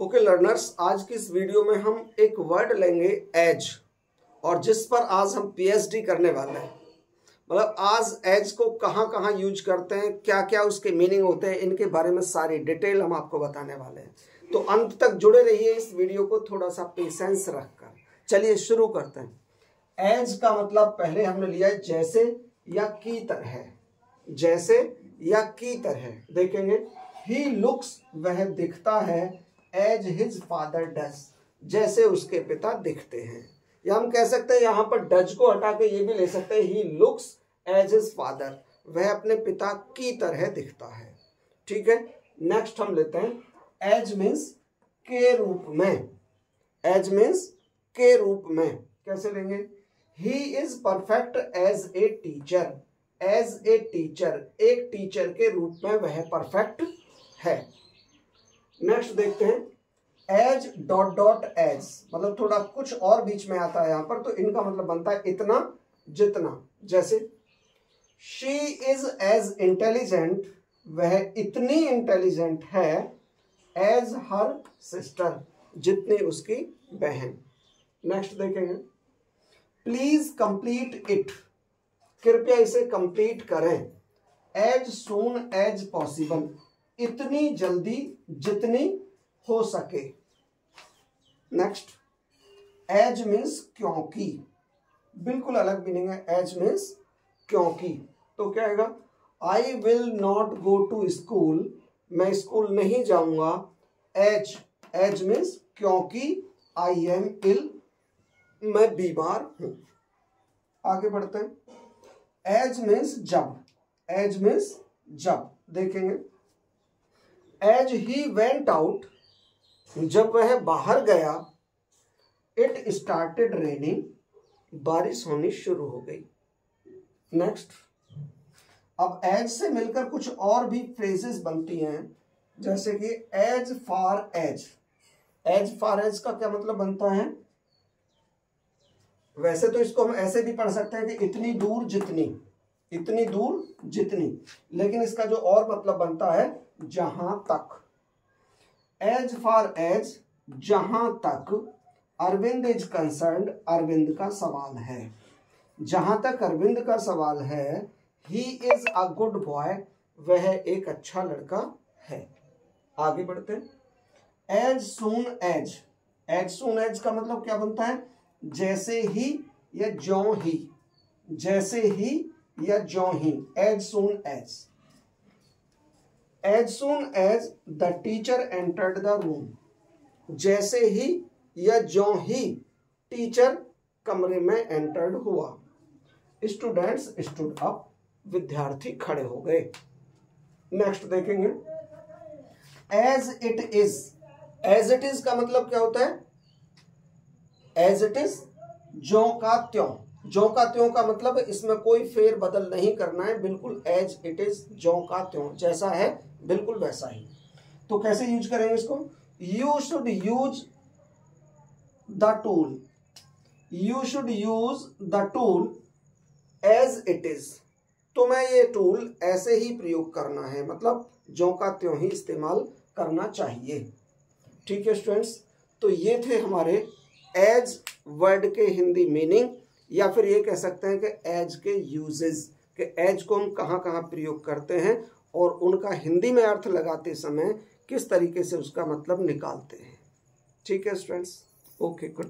Okay learners, आज की इस वीडियो में हम एक वर्ड लेंगे एज, और जिस पर आज हम पीएचडी करने वाले हैं। मतलब आज एज को कहाँ कहाँ यूज करते हैं, क्या क्या उसके मीनिंग होते हैं, इनके बारे में सारी डिटेल हम आपको बताने वाले हैं। तो अंत तक जुड़े रहिए इस वीडियो को थोड़ा सा पेशेंस रखकर। चलिए शुरू करते हैं। एज का मतलब पहले हमने लिया है जैसे या की तरह, जैसे या की तरह। देखेंगे ही लुक्स, वह दिखता है, एज हिज फादर डज, जैसे उसके पिता दिखते हैं। या हम कह सकते हैं यहाँ पर डज को हटा के ये भी ले सकते हैं, he looks as his father, वह अपने पिता की तरह दिखता है। ठीक है, नेक्स्ट हम लेते हैं एज मीन्स के रूप में। एज मीन्स के रूप में कैसे लेंगे? He is perfect as a teacher, as a teacher, एक टीचर के रूप में वह परफेक्ट है। नेक्स्ट देखते हैं एज डॉट डॉट एज, मतलब थोड़ा कुछ और बीच में आता है यहाँ पर, तो इनका मतलब बनता है इतना जितना। जैसे शी इज एज इंटेलिजेंट, वह इतनी इंटेलिजेंट है, एज हर सिस्टर, जितनी उसकी बहन। नेक्स्ट देखेंगे प्लीज कंप्लीट इट, कृपया इसे कंप्लीट करें, एज सून एज पॉसिबल, इतनी जल्दी जितनी हो सके। नेक्स्ट एज मीन्स क्योंकि, बिल्कुल अलग मीनिंग है। एज मीन्स क्योंकि, तो क्या आएगा? I will not go to school, मैं स्कूल नहीं जाऊंगा, एज, एज मीन्स क्योंकि आई एम इल, मैं बीमार हूं। आगे बढ़ते हैं एज मीन्स जब, एज मीन्स जब। देखेंगे एज ही वेंट आउट, जब वह बाहर गया, इट स्टार्टेड रेनिंग, बारिश होनी शुरू हो गई। नेक्स्ट, अब एज से मिलकर कुछ और भी फ्रेजेस बनती हैं, जैसे कि as far as. As far as का क्या मतलब बनता है? वैसे तो इसको हम ऐसे भी पढ़ सकते हैं कि इतनी दूर जितनी, इतनी दूर जितनी, लेकिन इसका जो और मतलब बनता है जहां तक। एज फार एज, जहां तक अरविंद इज कंसर्न्ड, अरविंद का सवाल है, जहां तक अरविंद का सवाल है। He is a good boy, वह एक अच्छा लड़का है। आगे बढ़ते हैं as soon as. As soon as का मतलब क्या बनता है? जैसे ही या ज्यों ही, जैसे ही या ज्यों ही, as soon as. As soon as the teacher entered the room, जैसे ही या ज्यों ही टीचर कमरे में एंटर्ड हुआ। स्टूडेंट्स स्टूड अप, विद्यार्थी खड़े हो गए। नेक्स्ट देखेंगे as it is. As it is का मतलब क्या होता है? एज इट इज, ज्यों का त्यों। ज्यों का त्यों का मतलब इसमें कोई फेर बदल नहीं करना है, बिल्कुल एज इट इज, ज्यों का त्यों, जैसा है बिल्कुल वैसा ही। तो कैसे यूज करेंगे इसको? You should use the tool, you should use the tool as it is, तुम्हें ये टूल ऐसे ही प्रयोग करना है, मतलब ज्यों का त्यों ही इस्तेमाल करना चाहिए। ठीक है स्टूडेंट्स, तो ये थे हमारे एज वर्ड के हिंदी मीनिंग, या फिर ये कह सकते हैं कि एज के यूजेस, कि एज को हम कहाँ कहाँ प्रयोग करते हैं और उनका हिंदी में अर्थ लगाते समय किस तरीके से उसका मतलब निकालते हैं। ठीक है स्टूडेंट्स, ओके गुड।